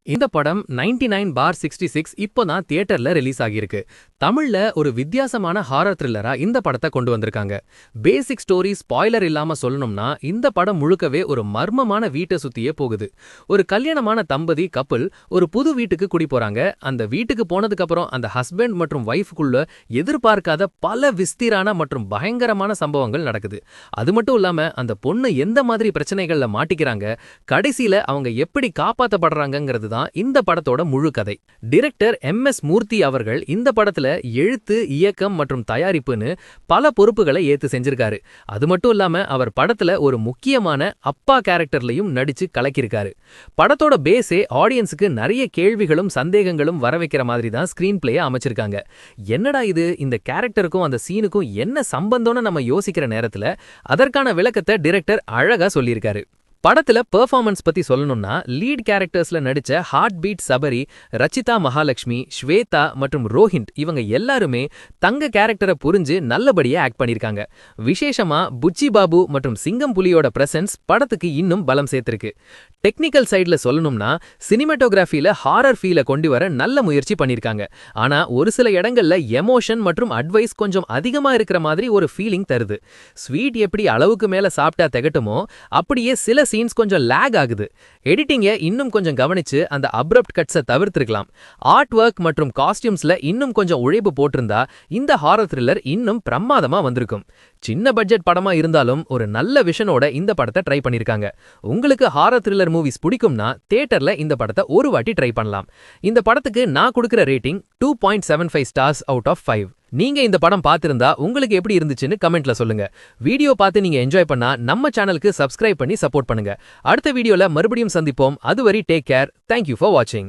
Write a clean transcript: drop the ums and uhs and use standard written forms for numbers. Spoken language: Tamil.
இந்த படம் 99/66 இப்போ தான் தியேட்டர்ல ரிலீஸ் ஆகியிருக்கு. தமிழ்ல ஒரு வித்தியாசமான ஹாரர் த்ரில்லரா இந்த படத்தை கொண்டு வந்திருக்காங்க. பேசிக் ஸ்டோரி ஸ்பாய்லர் இல்லாம சொல்லணும்னா இந்த படம் முழுக்கவே ஒரு மர்மமான வீட்டை சுத்தியே போகுது. ஒரு கல்யாணமான தம்பதி கப்பிள் ஒரு புது வீட்டுக்கு குடி போறாங்க. அந்த வீட்டுக்கு போனதுக்கு அப்புறம் அந்த ஹஸ்பண்ட் மற்றும் வைஃப்குள்ள எதிர்பார்க்காத பல விஸ்திரான மற்றும் பயங்கரமான சம்பவங்கள் நடக்குது. அது மட்டும் இல்லாம அந்த பொண்ணு எந்த மாதிரி பிரச்சனைகள்ல மாட்டிக்கிறாங்க, கடைசியில அவங்க எப்படி காப்பாத்தப்படுறாங்கங்கிறது தான் இந்த படத்தோட முழு கதை. Director MS. மூர்த்தி அவர்கள் இந்த படத்துல எழுத்து, இயக்கம் மற்றும் தயாரிப்புன்னு பல பொறுப்புகளை ஏத்து செஞ்சிருக்காரு. அது மட்டும் இல்லாம அவர் படத்துல ஒரு முக்கியமான அப்பா கேரக்டர்லயும் நடிச்சு கலக்கிருக்காரு. படத்தோட பேஸே ஆடியன்ஸுக்கு நிறைய கேள்விகளும் சந்தேகங்களும் வர வைக்கிற மாதிரி தான் ஸ்கிரீன் பிளேயை அமைச்சிருக்காங்க. என்னடா இது, இந்த கேரக்டருக்கும் அந்த சீனுக்கும் என்ன சம்பந்தம்னு நம்ம யோசிக்கிற நேரத்துல அதற்கான விளக்கத்தை டைரக்டர் அழகா சொல்லியிருக்காரு. படத்துல பெர்ஃபார்மன்ஸ் பத்தி சொல்லணும்னா லீட் கேரக்டர்ஸ்ல நடிச்ச ஹார்ட் பீட் சபரி, ரச்சிதா மகாலட்சுமி, ஸ்வேதா மற்றும் ரோஹிண்ட் இவங்க எல்லாருமே தங்க கேரக்டரை புரிஞ்சு நல்லபடியா ஆக்ட் பண்ணிருக்காங்க. விசேஷமா புச்சி பாபு மற்றும் சிங்கம் புலியோட பிரசன்ஸ் படத்துக்கு இன்னும் பலம் சேர்த்திருக்கு. டெக்னிக்கல் சைட்ல சொல்லணும்னா சினிமாட்டோகிராஃபில ஹாரர் ஃபீலை கொண்டு வர நல்ல முயற்சி பண்ணிருக்காங்க. ஆனா ஒரு சில இடங்கள்ல எமோஷன் மற்றும் அட்வைஸ் கொஞ்சம் அதிகமா இருக்கிற மாதிரி ஒரு ஃபீலிங் தருது. ஸ்வீட் எப்படி அளவுக்கு மேல சாப்பிட்டா திகட்டுமோ அப்படியே சில சீன்ஸ் கொஞ்சம் லேக் ஆகுது. எடிட்டிங்கை இன்னும் கொஞ்சம் கவனிச்சு அந்த அப்ரப்ட் கட்ஸை தவிர்த்திருக்கலாம். ஆர்ட் ஒர்க் மற்றும் காஸ்டியூம்ஸ்ல இன்னும் கொஞ்சம் உழைப்பு போட்டிருந்தா இந்த ஹாரர் த்ரில்லர் இன்னும் பிரமாதமா வந்திருக்கும். சின்ன பட்ஜெட் படமா இருந்தாலும் ஒரு நல்ல விஷனோட இந்த படத்தை ட்ரை பண்ணிருக்காங்க. உங்களுக்கு ஹாரர் த்ரில்லர் மூவிஸ் பிடிக்கும்னா தியேட்டர்ல இந்த படத்தை ஒரு வாட்டி ட்ரை பண்ணலாம். இந்த படத்துக்கு நான் கொடுக்கிற ரேட்டிங் 2.75 ஸ்டார்ஸ் அவுட் ஆஃப் 5. நீங்க இந்த படம் பார்த்திருந்தா உங்களுக்கு எப்படி இருந்துச்சுன்னு கமெண்ட்ல சொல்லுங்க. வீடியோ பார்த்து நீங்க என்ஜாய் பண்ணா நம்ம சேனலுக்கு சப்ஸ்கிரைப் பண்ணி சப்போர்ட் பண்ணுங்க. அடுத்த வீடியோல மறுபடியும் சந்திப்போம். அதுவரை டேக் கேர். தேங்க்யூ ஃபார் வாட்சிங்.